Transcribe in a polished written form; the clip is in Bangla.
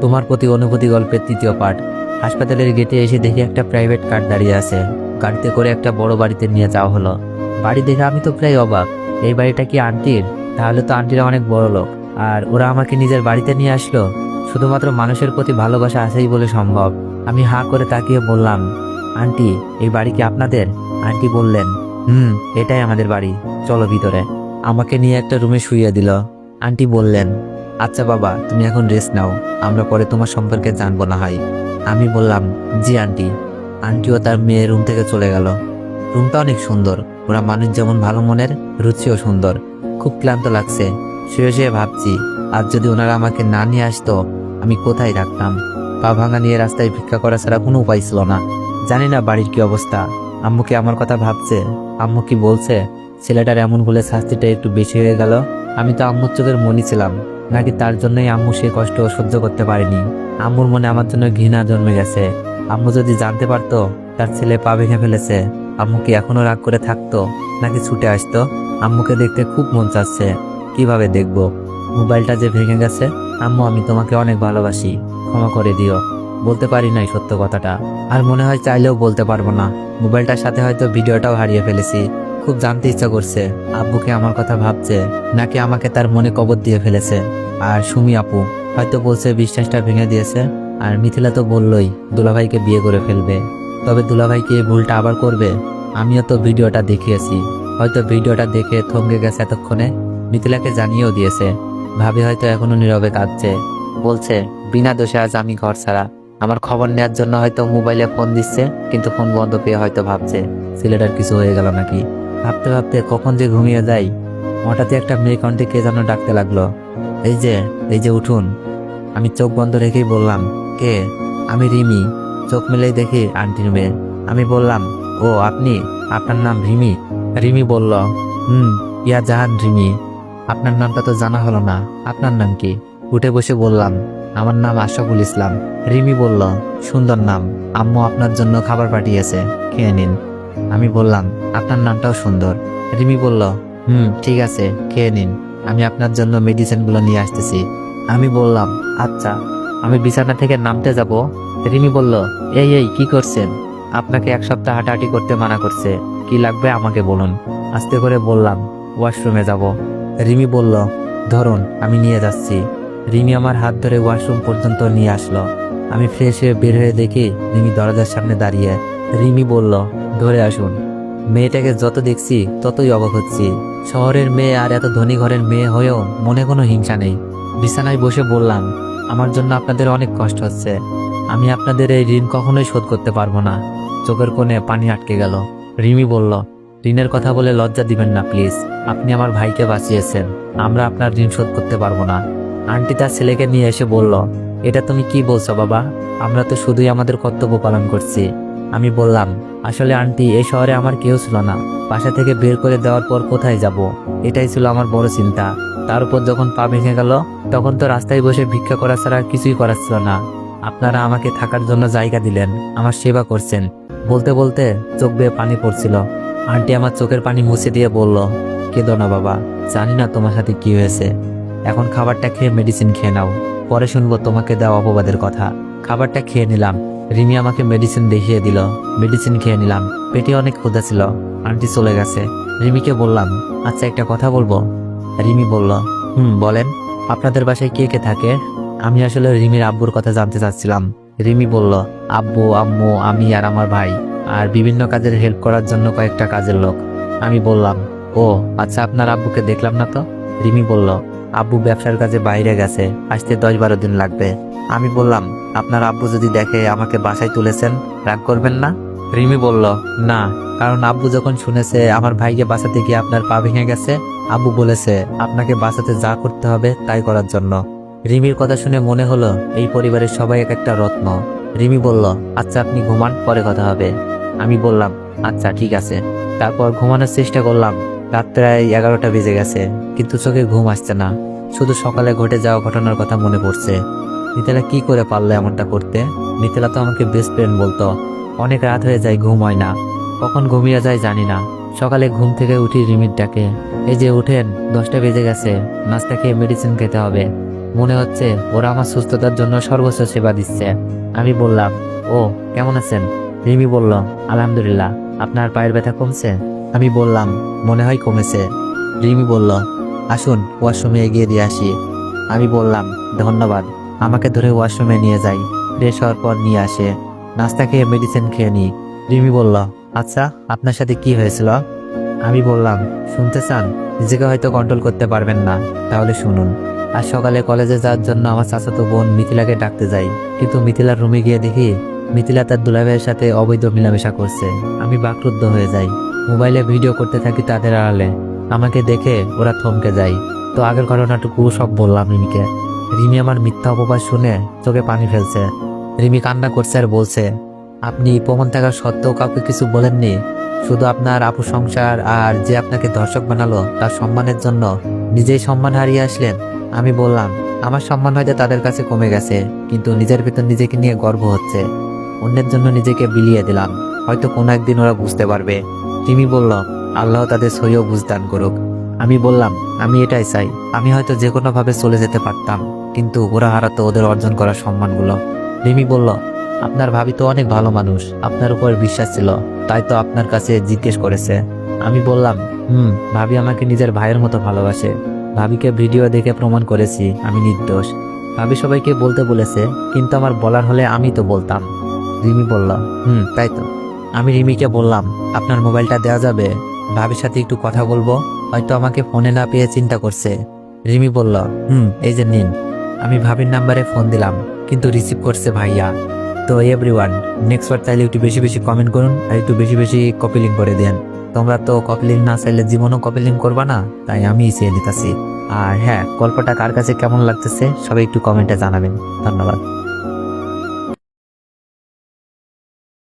তোমার প্রতি অনুভূতি গল্পের তৃতীয় পার্ট। হাসপাতালের গেটে এসে দেখি একটা প্রাইভেট কার দাঁড়িয়ে আছে। গাড়িতে করে একটা বড় বাড়িতে নিয়ে যাওয়া হলো। বাড়ি দেখে আমি তো প্রায় অবাক। এই বাড়িটা কি আন্টির? তাহলে তো আন্টিরা অনেক বড় লোক, আর ওরা আমাকে নিজের বাড়িতে নিয়ে আসলো শুধুমাত্র মানুষের প্রতি ভালোবাসা আছেই বলে সম্ভব। আমি হাঁ করে তাকিয়ে বললাম, আন্টি এই বাড়ি কি আপনাদের? আন্টি বললেন, এটাই আমাদের বাড়ি, চলো ভিতরে। আমাকে নিয়ে একটা রুমে শুইয়ে দিল। আন্টি বললেন, আচ্ছা বাবা তুমি এখন রেস্ট নাও, আমরা পরে তোমার সম্পর্কে জানবো না হয়। আমি বললাম, জি আন্টি। আন্টিও তার মেয়ের রুম থেকে চলে গেল। রুমটা অনেক সুন্দর, ওরা মানুষ যেমন ভালো মনের, রুচিও সুন্দর। খুব ক্লান্ত লাগছে, শুয়ে শুয়ে ভাবছি আজ যদি ওনারা আমাকে না নিয়ে আসতো আমি কোথায় থাকতাম। পা ভাঙা নিয়ে রাস্তায় ভিক্ষা করা ছাড়া কোনো উপায় ছিল না। জানি না বাড়ির কি অবস্থা। আম্মু কি আমার কথা ভাবছে? আম্মু কি বলছে ছেলেটার এমন বলে শাস্তিটা একটু বেশি হয়ে গেল? আমি তো আম্মুর চোখের মনি ছিলাম, নাকি তার জন্যই আম্মু সে কষ্ট সহ্য করতে পারেনি? আম্মুর মনে আমার জন্য ঘৃণা জন্মে গেছে। আম্মু যদি জানতে পারতো তার ছেলে পা ভেঙে ফেলেছে, আম্মু কি এখনো রাগ করে থাকতো নাকি ছুটে আসতো? আম্মুকে দেখতে খুব মন চাচ্ছে, কিভাবে দেখবো? মোবাইলটা যে ভেঙে গেছে। আম্মু আমি তোমাকে অনেক ভালোবাসি, ক্ষমা করে দিও। বলতে পারি নাই সত্য কথাটা, আর মনে হয় চাইলেও বলতে পারবো না। মোবাইলটার সাথে হয়তো ভিডিওটাও হারিয়ে ফেলেছি। খুব জানতে ইচ্ছা করছে আব্বুকে আমার কথা ভাবছে নাকি আমাকে তার মনে কবর দিয়ে ফেলেছে। আর সুমি আপু হয়তো বলছে বিশ্বাসটা ভেঙে দিয়েছে। আর মিথিলা তো বললই দুলাভাইকে বিয়ে করে ফেলবে। তবে দুলাভাইকে এই ভুলটা আবার করবে? আমিও তো ভিডিওটা দেখিয়েছি, হয়তো ভিডিওটা দেখে থমকে গেছে এতক্ষণে। মিথিলাকে জানিয়েও দিয়েছে। ভাবি হয়তো এখনো নীরবে কাঁদছে, বলছে বিনা দোষে আজ আমি ঘর ছাড়া। আমার খবর নেওয়ার জন্য হয়তো মোবাইলে ফোন দিচ্ছে, কিন্তু ফোন বন্ধ পেয়ে হয়তো ভাবছে ছেলেটার কিছু হয়ে গেল নাকি। ভাবতে ভাবতে কখন যে ঘুমিয়ে যাই। হঠাৎই একটা মেয়ে কণ্ঠে কে যেন ডাকতে লাগলো, এই যে উঠুন। আমি চোখ বন্ধ রেখেই বললাম, কে? আমি রিমি। চোখ মেলেই দেখি আন্টির মেয়ে। আমি বললাম, ও আপনি? আপনার নাম রিমি? রিমি বলল, ইয়া জাহান রিমি। আপনার নামটা তো জানা হলো না, আপনার নাম কি? উঠে বসে বললাম, আমার নাম আশরাফুল ইসলাম। রিমি বলল, সুন্দর নাম, আম্মু আপনার জন্য খাবার পাঠিয়েছে, খেয়ে নিন। আমি বললাম, আপনার নামটাও সুন্দর। রিমি বলল, ঠিক আছে খেয়ে নিন, আমি আপনার জন্য মেডিসিনগুলো নিয়ে আসতেছি। আমি বললাম, আচ্ছা। আমি বিছানা থেকে নামতে যাব। রিমি বলল, এই কি করছেন? আপনাকে এক সপ্তাহ হাঁটাহাঁটি করতে মানা করছে, কি লাগবে আমাকে বলুন। আস্তে করে বললাম, ওয়াশরুমে যাব। রিমি বলল, ধরুন আমি নিয়ে যাচ্ছি। রিমি আমার হাত ধরে ওয়াশরুম পর্যন্ত নিয়ে আসলো। আমি ফ্রেশ হয়ে বের হয়ে দেখি রিমি দরজার সামনে দাঁড়িয়ে। রিমি বলল, ধরে আসুন। মেয়েটাকে যত দেখছি ততই অবাক হচ্ছি। শহরের মেয়ে আর এত ধনী ঘরের মেয়ে হয়েও মনে কোনো হিংসা নেই। বিছানায় বসে বললাম, আমার জন্য আপনাদের অনেক কষ্ট হচ্ছে। আমি আপনাদের এই ঋণ কখনোই শোধ করতে পারবো না। চোখের কোণে পানি আটকে গেল। রিমি বলল, ঋণের কথা বলে লজ্জা দিবেন না প্লিজ। আপনি আমার ভাইকে বাঁচিয়েছেন, আমরা আপনার ঋণ শোধ করতে পারবো না। আন্টি তার ছেলেকে নিয়ে এসে বলল, এটা তুমি কি বলছো বাবা? আমরা তো শুধুই আমাদের কর্তব্য পালন করছি। আমি বললাম, আসলে আন্টি এই শহরে আমার কেউ ছিল না। বাসা থেকে বের করে দেওয়ার পর কোথায় যাব, এটাই ছিল আমার বড় চিন্তা। তার উপর যখন পা ভেঙে গেল তখন তো রাস্তায় বসে ভিক্ষা করা ছাড়া কিছুই করার ছিল না। আপনারা আমাকে থাকার জন্য জায়গা দিলেন, আমার সেবা করছেন। বলতে বলতে চোখ বেয়ে পানি পড়ছিল। আন্টি আমার চোখের পানি মুছে দিয়ে বলল, কেঁদো না বাবা, জানি না তোমার সাথে কি হয়েছে। এখন খাবারটা খেয়ে মেডিসিন খেয়ে নাও, পরে শুনবো তোমাকে দেওয়া অপবাদের কথা। খাবারটা খেয়ে নিলাম। রিমি আমাকে মেডিসিন দেখিয়ে দিল। মেডিসিন খেয়ে নিলাম। পেটে অনেক ক্ষুধা ছিল। আন্টি চলে গেছে। রিমিকে বললাম, আচ্ছা একটা কথা বলবো। রিমি বলল, বলেন। আপনাদের বাসায় কে কে থাকে? আমি আসলে রিমির আব্বুর কথা জানতে চাচ্ছিলাম। রিমি বলল, আব্বু আম্মু আমি আর আমার ভাই, আর বিভিন্ন কাজের হেল্প করার জন্য কয়েকটা কাজের লোক। আমি বললাম, ও আচ্ছা, আপনার আব্বুকে দেখলাম না তো। রিমি বলল, আব্বু ব্যবসার কাজে বাইরে গেছে, আসতে 10-12 দিন লাগবে। আমি বললাম, আপনার আব্বু যদি দেখে আমাকে বাসায় তুলেছেন, রাগ করবেন না? রিমি বলল, না, কারণ আব্বু যখন শুনেছে আমার ভাইকে বাঁচাতে গিয়ে আপনার পা ভেঙে গেছে, আব্বু বলেছে আপনাকে বাঁচাতে যা করতে হবে তাই করার জন্য। রিমির কথা শুনে মনে হলো এই পরিবারের সবাই এক একটা রত্ন। রিমি বলল, আচ্ছা আপনি ঘুমান, পরে কথা হবে। আমি বললাম, আচ্ছা ঠিক আছে। তারপর ঘুমানোর চেষ্টা করলাম। রাত প্রায় 11টা বেজে গেছে, কিন্তু চোখে ঘুম আসছে না। শুধু সকালে ঘটে যাওয়া ঘটনার কথা মনে পড়ছে। মিথিলা কি করে পারলো এমনটা করতে? মিথিলা তো আমাকে বেস্ট ফ্রেন্ড বলতো। অনেক রাত হয়ে যায়, ঘুম হয় না। কখন ঘুমিয়ে যায় জানি না। সকালে ঘুম থেকে উঠি রিমির ডাকে, এই যে উঠেন, 10টা বেজে গেছে, নাস্তা খেয়ে মেডিসিন খেতে হবে। মনে হচ্ছে ওরা আমার সুস্থতার জন্য সর্বোচ্চ সেবা দিচ্ছে। আমি বললাম, ও কেমন আছেন? রিমি বলল, আলহামদুলিল্লাহ। আপনার পায়ের ব্যথা কমছে? আমি বললাম, মনে হয় কমেছে। রিমি বলল, আসুন ওয়াশরুমে এগিয়ে দিয়ে আসি। আমি বললাম, ধন্যবাদ। আমাকে ধরে ওয়াশরুমে নিয়ে যাই। ফ্রেশ হওয়ার পর নিয়ে আসে। নাস্তা খেয়ে মেডিসিন খেয়ে নিই। রিমি বলল, আচ্ছা আপনার সাথে কি হয়েছিল? আমি বললাম, শুনতে চান? নিজেকে হয়তো কন্ট্রোল করতে পারবেন না, তাহলে শুনুন। আজ সকালে কলেজে যাওয়ার জন্য আমার চাচাতো বোন মিথিলাকে ডাকতে যাই, কিন্তু মিথিলার রুমে গিয়ে দেখি মিথিলা তার দুলাভাইয়ের সাথে অবৈধ মেলামেশা করছে। আমি বাকরুদ্ধ হয়ে যাই। মোবাইলে ভিডিও করতে থাকি তাদের আড়ালে। আমাকে দেখে ওরা থমকে যায়। তো আগের ঘটনাটুকু সব বললাম রিমিকে। রিমি আমার মিথ্যা অপবাদ শুনে চোখে পানি ফেলছে। রিমি কান্না করছে আর বলছে, আপনি প্রমাণ থাকা সত্ত্বেও কাউকে কিছু বলেননি? শুধু আপনার আপু সংসার আর যে আপনাকে ধর্ষক বানালো তার সম্মানের জন্য নিজেই সম্মান হারিয়ে আসলেন? আমি বললাম, আমার সম্মান হয়তো তাদের কাছে কমে গেছে, কিন্তু নিজের ভেতর নিজেকে নিয়ে গর্ব হচ্ছে। অন্যের জন্য নিজেকে বিলিয়ে দিলাম, হয়তো কোনো একদিন ওরা বুঝতে পারবে। রিমি বলল, আল্লাহ তাদের সহিও বুঝদান করুক। আমি বললাম, আমি এটাই চাই। আমি হয়তো যে কোনোভাবে চলে যেতে পারতাম, কিন্তু ওরা হারাতো ওদের অর্জন করা সম্মানগুলো। রিমি বলল, আপনার ভাবি তো অনেক ভালো মানুষ, আপনার উপর বিশ্বাস ছিল, তাই তো আপনার কাছে জিজ্ঞেস করেছে। আমি বললাম, ভাবি আমাকে নিজের ভাইয়ের মতো ভালোবাসে। ভাবিকে ভিডিও দেখে প্রমাণ করেছি আমি নির্দোষ। ভাবি সবাইকে বলতে বলেছে, কিন্তু আমার বলার হলে আমি তো বলতাম। রিমি বলল, তাই তো। আমি রিমিকে বললাম, আপনার মোবাইলটা দেওয়া যাবে? ভাবির সাথে একটু কথা বলবো, হয়তো আমাকে ফোনে না পেয়ে চিন্তা করছে। রিমি বলল, এই যে নিন। আমি ভাবির নাম্বারে ফোন দিলাম, কিন্তু রিসিভ করছে ভাইয়া। তো এভরিওয়ান, নেক্সট বার চাইলে একটু বেশি বেশি কমেন্ট করুন আর একটু বেশি বেশি কপি লিঙ্ক করে দেন। তোমরা তো কপি লিঙ্ক না চাইলে জীবনও কপি লিঙ্ক করবা না, তাই আমি চেয়ে নিতেছি। আর হ্যাঁ, গল্পটা কার কাছে কেমন লাগতেছে সবাই একটু কমেন্টে জানাবেন। ধন্যবাদ।